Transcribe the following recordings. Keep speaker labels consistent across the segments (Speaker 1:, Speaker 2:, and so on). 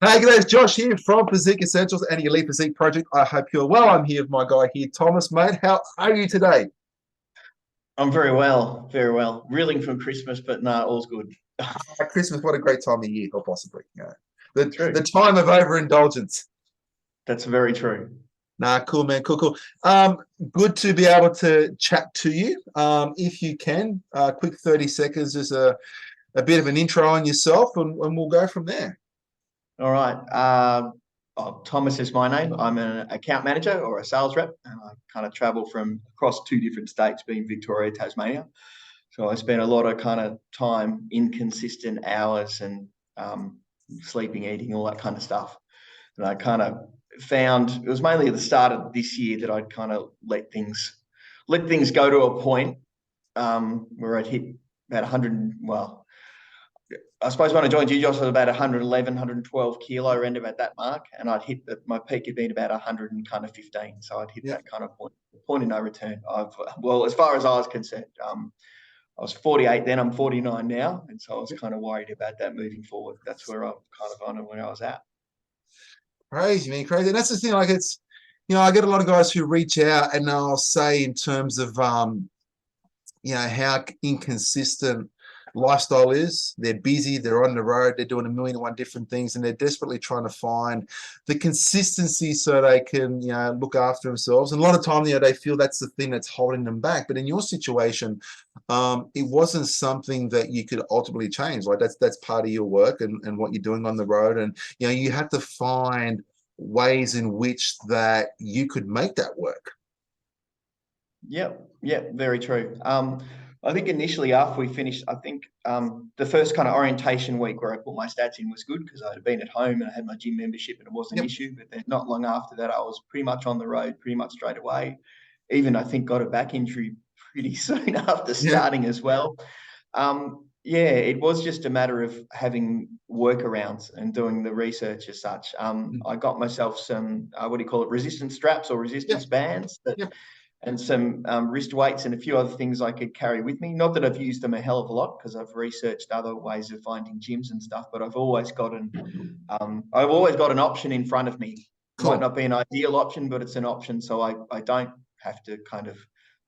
Speaker 1: Hey guys, Josh here from Physique Essentials and the Elite Physique Project. I hope you're well. I'm here with my guy here, Thomas, mate. How are you today?
Speaker 2: I'm very well, very well. Reeling from Christmas, but no, all's good.
Speaker 1: Christmas, what a great time of year, or possibly. The
Speaker 2: True.
Speaker 1: time of overindulgence.
Speaker 2: That's very true.
Speaker 1: Nah, cool, man. Cool, cool. Good to be able to chat to you. If you can, quick 30 seconds, just a bit of an intro on yourself, and we'll go from there.
Speaker 2: All right. Thomas is my name. I'm an account manager or a sales rep, and I kind of travel from across two different states, being Victoria, Tasmania. So I spend a lot of kind of time, inconsistent hours, and sleeping, eating, all that kind of stuff. And I kind of found it was mainly at the start of this year that I'd kind of let things go to a point where I'd hit about 100. Well, I suppose when I joined you, Josh, I was about 111, 112 kilo end at that mark, and I'd hit my peak had been about 115. So I'd hit
Speaker 1: Yeah.
Speaker 2: that kind of point of no return. As far as I was concerned, I was 48 then. I'm 49 now, and so I was kind of worried about that moving forward. That's where I'm kind of on where I was at.
Speaker 1: Crazy, man, crazy. And that's the thing, like I get a lot of guys who reach out and they'll say in terms of how inconsistent lifestyle is. They're busy, they're on the road, they're doing a million and one different things, and they're desperately trying to find the consistency so they can, look after themselves. And a lot of time, they feel that's the thing that's holding them back. But in your situation, it wasn't something that you could ultimately change. Like that's part of your work and what you're doing on the road. And you had to find ways in which that you could make that work.
Speaker 2: Yeah, very true. I think initially after we finished, I think the first kind of orientation week where I put my stats in was good because I had been at home and I had my gym membership and it wasn't an
Speaker 1: Yep.
Speaker 2: issue. But then not long after that, I was pretty much on the road pretty much straight away. Even I think got a back injury pretty soon after
Speaker 1: Yeah.
Speaker 2: starting as well. Yeah, it was just a matter of having workarounds and doing the research as such. I got myself some, what do you call it, resistance straps or resistance
Speaker 1: Yep.
Speaker 2: bands
Speaker 1: Yep.
Speaker 2: and some wrist weights and a few other things I could carry with me. Not that I've used them a hell of a lot because I've researched other ways of finding gyms and stuff, but I've always got an option in front of me. Might
Speaker 1: Cool.
Speaker 2: not be an ideal option, but it's an option. So I don't have to kind of,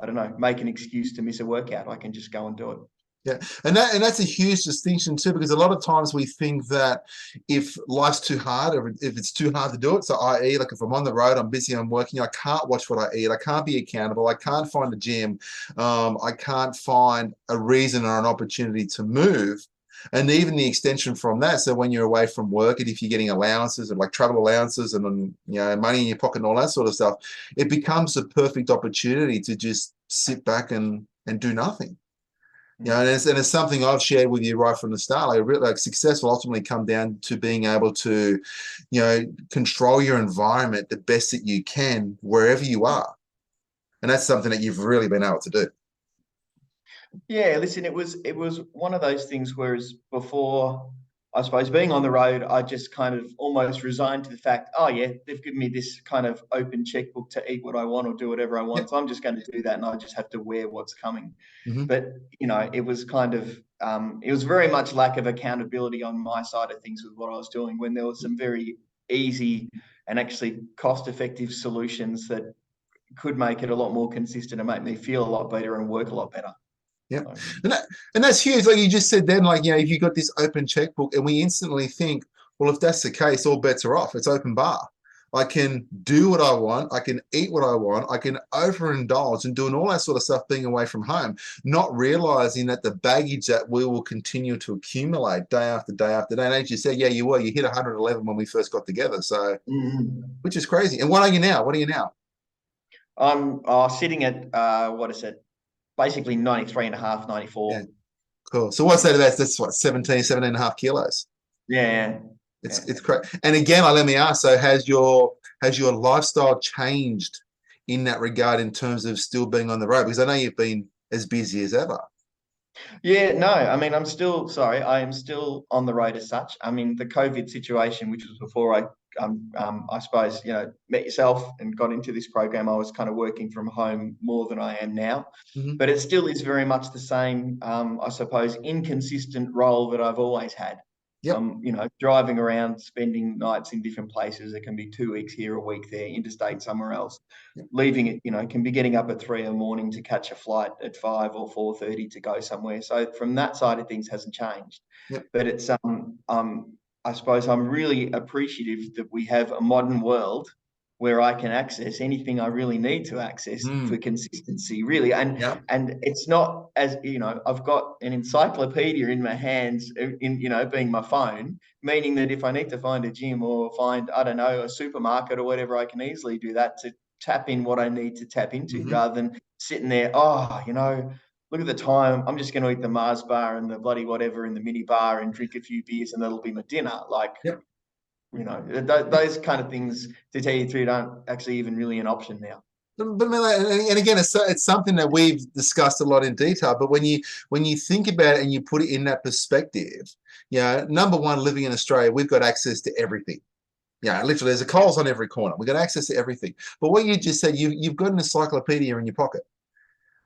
Speaker 2: I don't know, make an excuse to miss a workout. I can just go and do it.
Speaker 1: Yeah, and that's a huge distinction too, because a lot of times we think that if life's too hard, or if it's too hard to do it, so i.e., like if I'm on the road, I'm busy, I'm working, I can't watch what I eat, I can't be accountable, I can't find a gym, I can't find a reason or an opportunity to move. And even the extension from that, so when you're away from work and if you're getting allowances and like travel allowances and money in your pocket and all that sort of stuff, it becomes a perfect opportunity to just sit back and do nothing. And it's something I've shared with you right from the start. Like success will ultimately come down to being able to, control your environment the best that you can wherever you are. And that's something that you've really been able to do.
Speaker 2: Yeah, listen, it was one of those things. Whereas before, I suppose being on the road, I just kind of almost resigned to the fact, oh yeah, they've given me this kind of open checkbook to eat what I want or do whatever I want,
Speaker 1: Yep.
Speaker 2: so I'm just going to do that, and I just have to wear what's coming.
Speaker 1: Hmm.
Speaker 2: But it was kind of it was very much lack of accountability on my side of things with what I was doing when there was some very easy and actually cost-effective solutions that could make it a lot more consistent and make me feel a lot better and work a lot better.
Speaker 1: Yeah.
Speaker 2: So,
Speaker 1: And that's huge. Like you just said then, like, if you got this open checkbook and we instantly think, well, if that's the case, all bets are off. It's open bar. I can do what I want. I can eat what I want. I can overindulge and doing all that sort of stuff being away from home, not realizing that the baggage that we will continue to accumulate day after day after day. And as you said, yeah, you hit 111 when we first got together. So,
Speaker 2: mhm.
Speaker 1: which is crazy. And what are you now? What are you now?
Speaker 2: I'm sitting at what is it? Basically 93 and a half,
Speaker 1: Yeah,
Speaker 2: 94.
Speaker 1: cool. So what's that? That's what, 17 and a half kilos.
Speaker 2: Yeah,
Speaker 1: It's
Speaker 2: yeah.
Speaker 1: it's correct. And again, let me ask, so has your lifestyle changed in that regard in terms of still being on the road? Because I know you've been as busy as ever.
Speaker 2: Yeah, no, I mean, I am still on the road as such. I mean, the COVID situation, which was before I suppose, met yourself and got into this program, I was kind of working from home more than I am now.
Speaker 1: Hmm.
Speaker 2: But it still is very much the same, I suppose, inconsistent role that I've always had.
Speaker 1: Yep.
Speaker 2: You know, driving around, spending nights in different places. It can be 2 weeks here, a week there, interstate somewhere else.
Speaker 1: Yep.
Speaker 2: Leaving it, you know, can be getting up at 3 a.m. to catch a flight at 5 or 4:30 to go somewhere. So from that side of things hasn't changed.
Speaker 1: Yep.
Speaker 2: But it's I suppose I'm really appreciative that we have a modern world where I can access anything I really need to access for consistency, really. And
Speaker 1: Yep.
Speaker 2: and it's not, as you know, I've got an encyclopedia in my hands, in, you know, being my phone, meaning that if I need to find a gym or find, I don't know, a supermarket or whatever, I can easily do that to tap in what I need to tap into, rather than sitting there, oh, you know, look at the time, I'm just going to eat the Mars bar and the bloody whatever in the mini bar and drink a few beers and that'll be my dinner. Like,
Speaker 1: Yep.
Speaker 2: you know, those kind of things, to tell you the truth, aren't actually even really an option now.
Speaker 1: But and again, it's something that we've discussed a lot in detail. But when you think about it and you put it in that perspective, you know, number one, living in Australia, we've got access to everything. Yeah, literally, there's a Coles on every corner. We've got access to everything. But what you just said, you've got an encyclopedia in your pocket.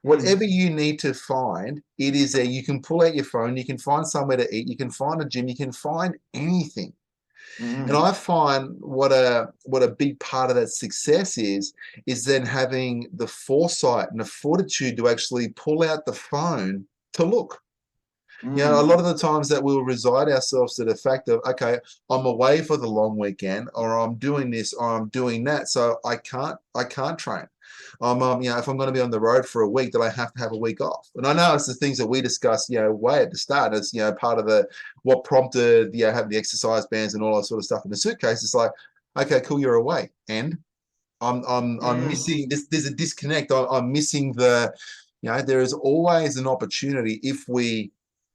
Speaker 1: Whatever you need to find, it is there. You can pull out your phone. You can find somewhere to eat. You can find a gym. You can find anything. And I find what a big part of that success is then having the foresight and the fortitude to actually pull out the phone to look. You know, a lot of the times that we'll reside ourselves to the fact of, okay, I'm away for the long weekend, or I'm doing this, or I'm doing that, so I can't train. You know, if I'm going to be on the road for a week, then I have to have a week off. And I know it's the things that we discussed, you know, way at the start. It's, you know, part of what prompted, you know, having the exercise bands and all that sort of stuff in the suitcase. It's like, okay, cool, you're away, and I'm missing this. There's a disconnect. I'm missing the, you know, there is always an opportunity if we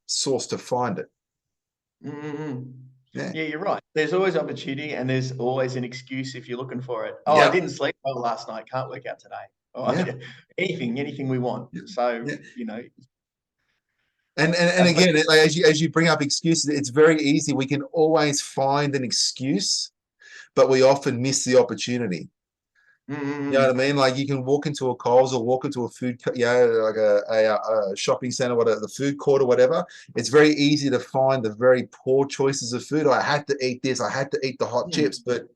Speaker 1: source to find it.
Speaker 2: Yeah, you're right. There's always opportunity and there's always an excuse if you're looking for it. Oh,
Speaker 1: Yeah.
Speaker 2: I didn't sleep well last night, can't work out today. Oh, anything we want. So, you know.
Speaker 1: And again, like, as you bring up excuses, it's very easy. We can always find an excuse, but we often miss the opportunity. You know what I mean? Like, you can walk into a Coles or walk into a food, like a shopping center, whatever, the food court or whatever. It's very easy to find the very poor choices of food. I had to eat this. I had to eat the hot chips, but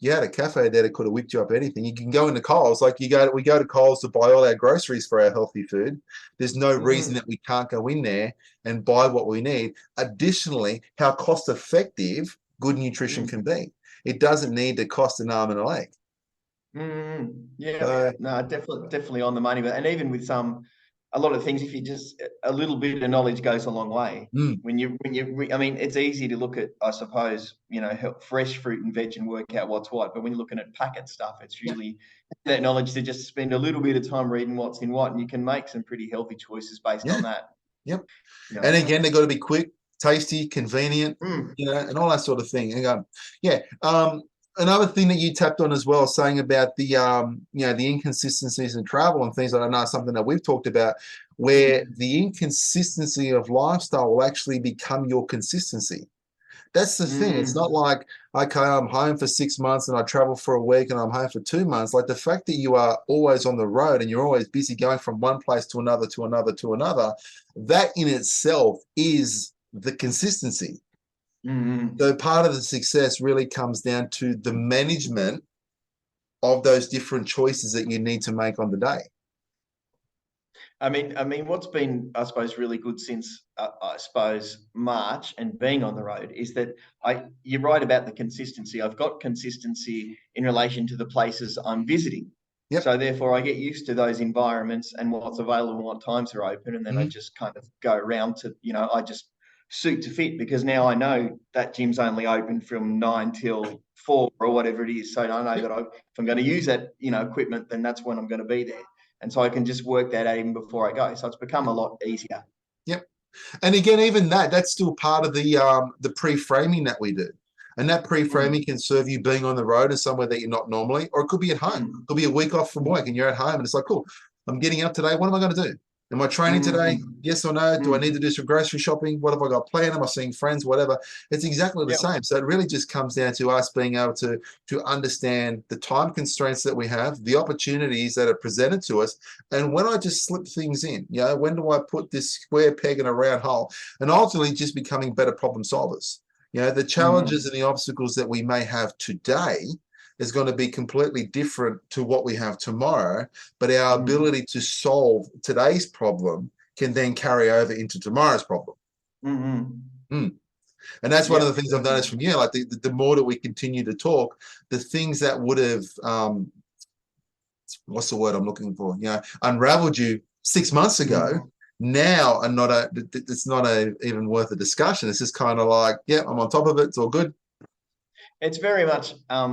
Speaker 1: you had a cafe there that could have whipped you up anything. You can go into Coles, like we go to Coles to buy all our groceries for our healthy food. There's no reason that we can't go in there and buy what we need. Additionally, how cost effective good nutrition can be. It doesn't need to cost an arm and a leg.
Speaker 2: Yeah, no, definitely on the money. But and even with a lot of things, if you just, a little bit of knowledge goes a long way. I mean, it's easy to look at, I suppose, you know, fresh fruit and veg and work out what's what. But when you're looking at packet stuff, it's really that knowledge to just spend a little bit of time reading what's in what, and you can make some pretty healthy choices based on that.
Speaker 1: Yep.
Speaker 2: You know,
Speaker 1: and again, they've got to be quick, tasty, convenient, you know, and all that sort of thing. And another thing that you tapped on as well, saying about the you know, the inconsistencies in travel and things like that, know something that we've talked about, where the inconsistency of lifestyle will actually become your consistency. That's the thing. It's not like, okay, I'm home for 6 months and I travel for a week and I'm home for 2 months. Like, the fact that you are always on the road and you're always busy going from one place to another, to another, to another, that in itself is the consistency. So part of the success really comes down to the management of those different choices that you need to make on the day.
Speaker 2: I mean, what's been, I suppose, really good since I suppose March and being on the road is that you're right about the consistency. I've got consistency in relation to the places I'm visiting. So therefore, I get used to those environments and what's available and what times are open, and then I just kind of go around to, you know, I just suit to fit, because now I know that gym's only open from 9 till 4 or whatever it is. So I know that if I'm going to use that, you know, equipment, then that's when I'm going to be there. And so I can just work that out even before I go. So it's become a lot easier.
Speaker 1: Yep. And again, even that's still part of the pre-framing that we do. And that pre-framing can serve you being on the road and somewhere that you're not normally, or it could be at home. It could be a week off from work and you're at home and it's like, cool, I'm getting up today. What am I going to do? Am I training today? Yes or no? Do I need to do some grocery shopping? What have I got planned? Am I seeing friends? Whatever. It's exactly the same. So it really just comes down to us being able to understand the time constraints that we have, the opportunities that are presented to us, and when I just slip things in, you know, when do I put this square peg in a round hole, and ultimately just becoming better problem solvers. You know, the challenges and the obstacles that we may have today is going to be completely different to what we have tomorrow, but our ability to solve today's problem can then carry over into tomorrow's problem. And that's one of the things I've noticed from you. Like the more that we continue to talk, the things that would have, what's the word I'm looking for? You know, unraveled you 6 months ago, now are not it's not even worth a discussion. It's just kind of like, yeah, I'm on top of it. It's all good.
Speaker 2: It's very much, a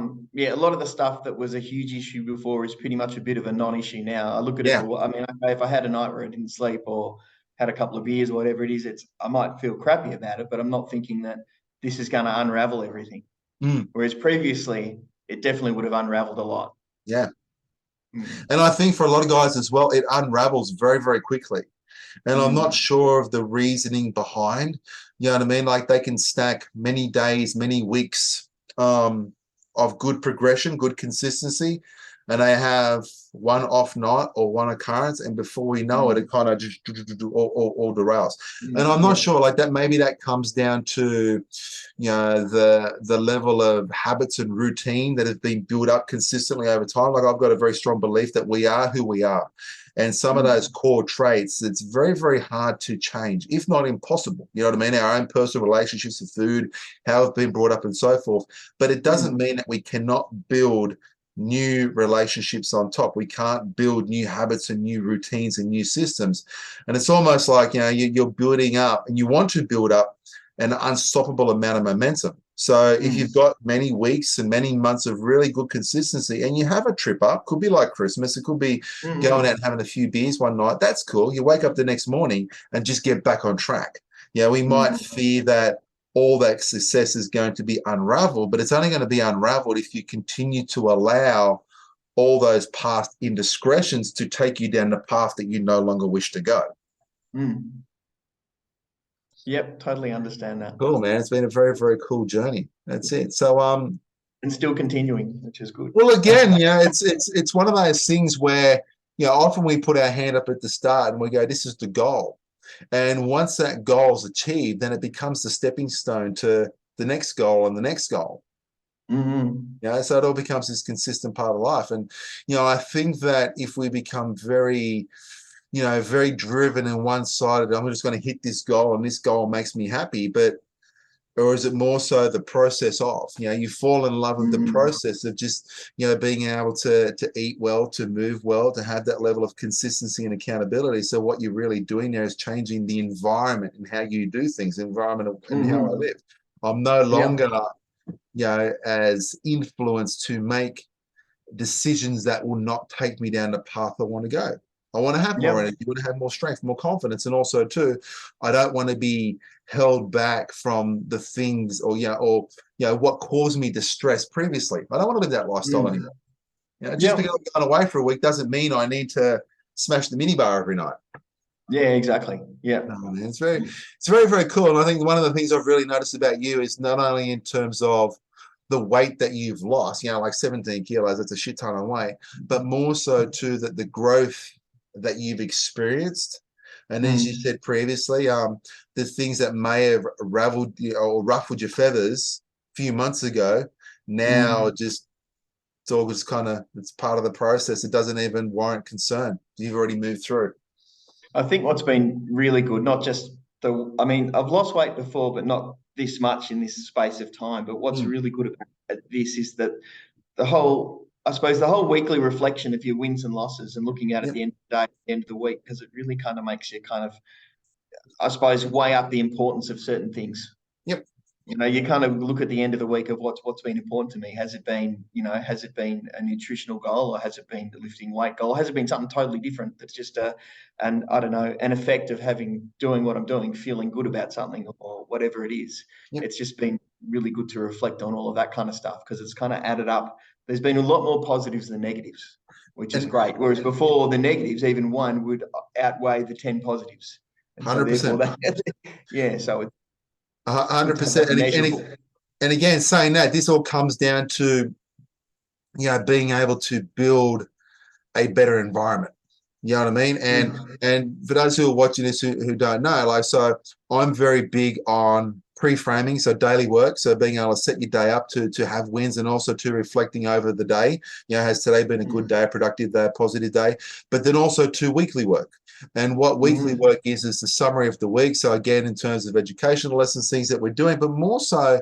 Speaker 2: lot of the stuff that was a huge issue before is pretty much a bit of a non-issue now. I look at it, I mean, if I had a night where I didn't sleep or had a couple of beers or whatever it is, I might feel crappy about it, but I'm not thinking that this is going to unravel everything. Whereas previously, it definitely would have unraveled a lot.
Speaker 1: Yeah. And I think for a lot of guys as well, it unravels very, very quickly. And I'm not sure of the reasoning behind, you know what I mean? Like they can stack many days, many weeks of good progression, good consistency, and they have one off night or one occurrence, and before we know it, it kind of just all derails. And I'm not sure, like that, maybe that comes down to, you know, the level of habits and routine that have been built up consistently over time. Like I've got a very strong belief that we are who we are. And some of those core traits, it's very, very hard to change, if not impossible. You know what I mean? Our own personal relationships with food, how we've been brought up and so forth. But it doesn't mean that we cannot build new relationships on top. We can't build new habits and new routines and new systems. And it's almost like, you know, you're building up and you want to build up an unstoppable amount of momentum. So if you've got many weeks and many months of really good consistency and you have a trip up, could be like Christmas, it could be going out and having a few beers one night, that's cool. You wake up the next morning and just get back on track. Yeah, we might fear that all that success is going to be unraveled, but it's only going to be unraveled if you continue to allow all those past indiscretions to take you down the path that you no longer wish to go.
Speaker 2: Yep, totally understand that.
Speaker 1: Cool, man. It's been a very, very cool journey. That's it. So
Speaker 2: and still continuing, which is good.
Speaker 1: Well, again, you know, it's one of those things where, you know, often we put our hand up at the start and we go, this is the goal. And once that goal is achieved, then it becomes the stepping stone to the next goal and the next goal. You know, so it all becomes this consistent part of life. And, you know, I think that if we become very, you know, very driven and one-sided, I'm just going to hit this goal and this goal makes me happy, or is it more so the process of, you know, you fall in love with the process of just, you know, being able to eat well, to move well, to have that level of consistency and accountability. So what you're really doing there is changing the environment and how you do things, environment and how I live. I'm no longer, you know, as influenced to make decisions that will not take me down the path I want to go. I want to have more energy, I want to have more strength, more confidence. And also too, I don't want to be held back from the things or what caused me distress previously. I don't want to live that lifestyle anymore. You know, just because I'm going away for a week doesn't mean I need to smash the minibar every night.
Speaker 2: Yeah, exactly. Yeah.
Speaker 1: No, man, it's very, very cool. And I think one of the things I've really noticed about you is not only in terms of the weight that you've lost, you know, like 17 kilos, that's a shit ton of weight, but more so too that the growth that you've experienced, and as you said previously, the things that may have raveled you or ruffled your feathers a few months ago, now just it's all just kind of, it's part of the process. It doesn't even warrant concern. You've already moved through.
Speaker 2: I think what's been really good, not just I mean, I've lost weight before, but not this much in this space of time. But what's really good about this is that the whole weekly reflection of your wins and losses and looking at the end of the day, at the end of the week, because it really kind of makes you kind of, I suppose, weigh up the importance of certain things.
Speaker 1: Yep.
Speaker 2: You know, you kind of look at the end of the week of what's been important to me. Has it been, you know, has it been a nutritional goal, or has it been the lifting weight goal? Or has it been something totally different that's just an effect of doing what I'm doing, feeling good about something or whatever it is. Yep. It's just been really good to reflect on all of that kind of stuff because it's kind of added up. There's been a lot more positives than negatives, which is great. Whereas before, the negatives, even one, would outweigh the 10 positives.
Speaker 1: 100%.
Speaker 2: Yeah, so it's
Speaker 1: 100%. And again, saying that, this all comes down to, you know, being able to build a better environment. You know what I mean? And for those who are watching this who don't know, like, so I'm very big on pre-framing, so daily work, so being able to set your day up to have wins, and also to reflecting over the day. Has today been a good day, a productive day, a positive day? But then also to weekly work. And what weekly work is the summary of the week. So again, in terms of educational lessons, things that we're doing, but more so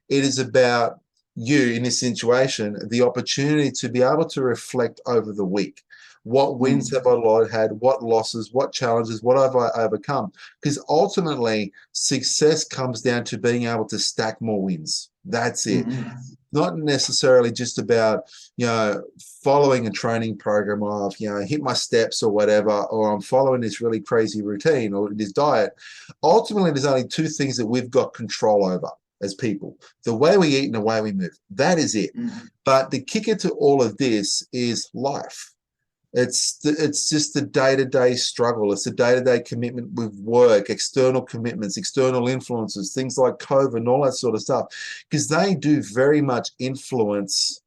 Speaker 1: it is about you in this situation, the opportunity to be able to reflect over the week. What wins have I had? What losses? What challenges? What have I overcome? Because ultimately, success comes down to being able to stack more wins. That's it. Not necessarily just about, following a training program of, hit my steps or whatever, or I'm following this really crazy routine or this diet. Ultimately, there's only two things that we've got control over as people: the way we eat and the way we move. That is it. But the kicker to all of this is life. It's just the day-to-day struggle. It's the day-to-day commitment with work, external commitments, external influences, things like COVID and all that sort of stuff, because they do very much influence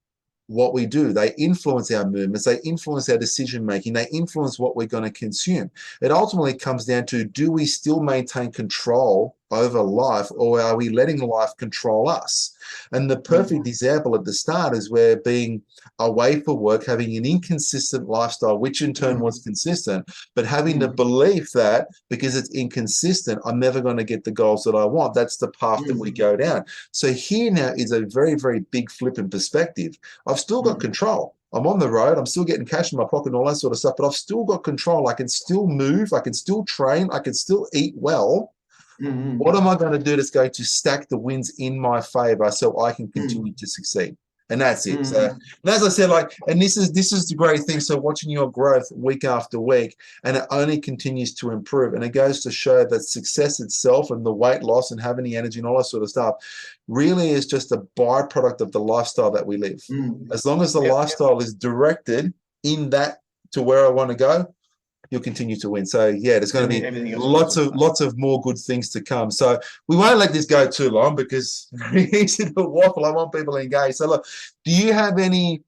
Speaker 1: what we do. They influence our movements, they influence our decision making, they influence what we're going to consume. It ultimately comes down to, do we still maintain control over life, or are we letting life control us? And the perfect example at the start is where being away for work, having an inconsistent lifestyle, which in turn was consistent, but having the belief that because it's inconsistent, I'm never going to get the goals that I want. That's the path that we go down. So here now is a very, very big flip in perspective. I've still got control. I'm on the road. I'm still getting cash in my pocket and all that sort of stuff, but I've still got control. I can still move. I can still train. I can still eat well. What am I going to do that's going to stack the wins in my favor so I can continue to succeed? And that's it. So, and as I said, and this is the great thing. So watching your growth week after week, and it only continues to improve. And it goes to show that success itself and the weight loss and having the energy and all that sort of stuff really is just a byproduct of the lifestyle that we live. As long as the lifestyle is directed in that to where I want to go, you'll continue to win. So yeah, there's going to be lots of more good things to come. So we won't let this go too long because it's easy to waffle. I want people engaged. So look, do you have any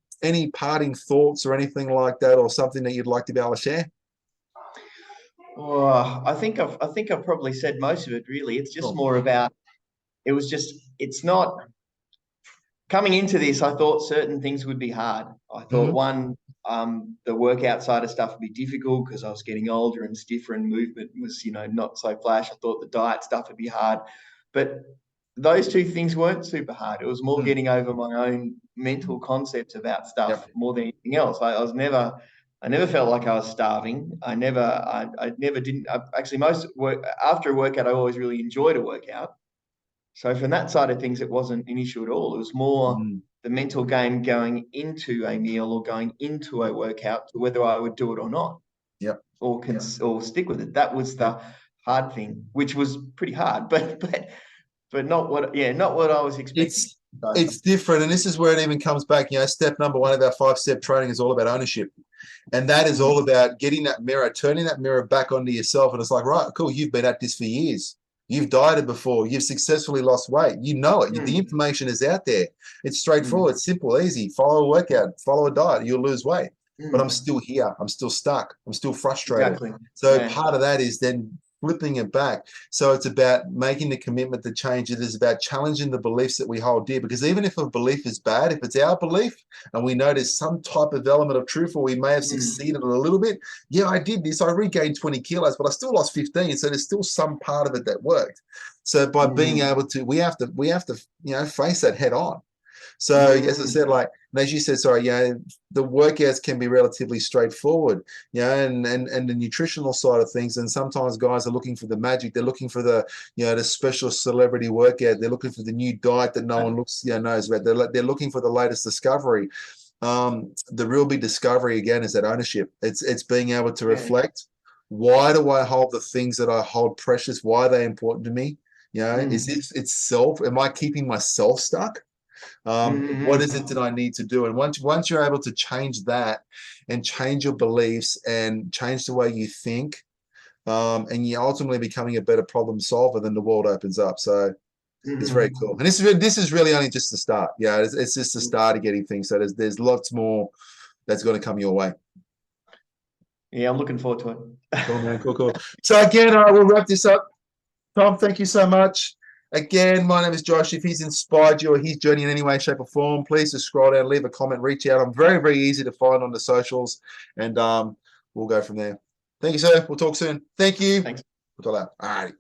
Speaker 1: parting thoughts or anything like that, or something that you'd like to be able to share?
Speaker 2: Oh, I think I've probably said most of it. Really, it's just more about. It's not coming into this. I thought certain things would be hard. I thought one. The workout side of stuff would be difficult because I was getting older and stiffer, and movement was, not so flash. I thought the diet stuff would be hard, but those two things weren't super hard. It was more getting over my own mental concepts about stuff more than anything else. I never felt like I was starving. I never didn't. Actually, most work after a workout, I always really enjoyed a workout. So from that side of things, it wasn't an issue at all. It was more the mental game going into a meal or going into a workout to whether I would do it or not. Or stick with it. That was the hard thing, which was pretty hard, but not what I was expecting.
Speaker 1: It's different, and this is where it even comes back. Step number one of our 5-step training is all about ownership. And that is all about getting that mirror, turning that mirror back onto yourself. And it's like, right, cool, you've been at this for years. You've dieted before. You've successfully lost weight. You know it. The information is out there. It's straightforward, simple, easy. Follow a workout, follow a diet. You'll lose weight. But I'm still here. I'm still stuck. I'm still frustrated.
Speaker 2: Exactly.
Speaker 1: So part of that is then flipping it back. So it's about making the commitment to change. It is about challenging the beliefs that we hold dear. Because even if a belief is bad, if it's our belief and we know there's some type of element of truth, or we may have succeeded a little bit. Yeah, I did this. I regained 20 kilos, but I still lost 15. So there's still some part of it that worked. So by being able to, we have to, face that head on. So as I said, and as you said, the workouts can be relatively straightforward, and the nutritional side of things. And sometimes guys are looking for the magic. They're looking for the, the special celebrity workout. They're looking for the new diet that no one knows about. They're looking for the latest discovery. The real big discovery again is that ownership. It's being able to reflect. Why do I hold the things that I hold precious? Why are they important to me? Is this itself? Am I keeping myself stuck? What is it that I need to do? And once you're able to change that and change your beliefs and change the way you think, and you're ultimately becoming a better problem solver, then the world opens up. So it's very cool. And this is really only just the start. It's just the start of getting things. So there's lots more that's going to come your way.
Speaker 2: Yeah, I'm looking forward to it.
Speaker 1: Cool, man. Cool. So again, we'll wrap this up. Tom, thank you so much. Again, my name is Josh. If he's inspired you or his journey in any way, shape, or form, please just scroll down, leave a comment, reach out. I'm very, very easy to find on the socials, and we'll go from there. Thank you, sir. We'll talk soon. Thank you.
Speaker 2: Thanks.
Speaker 1: We'll talk later. All right.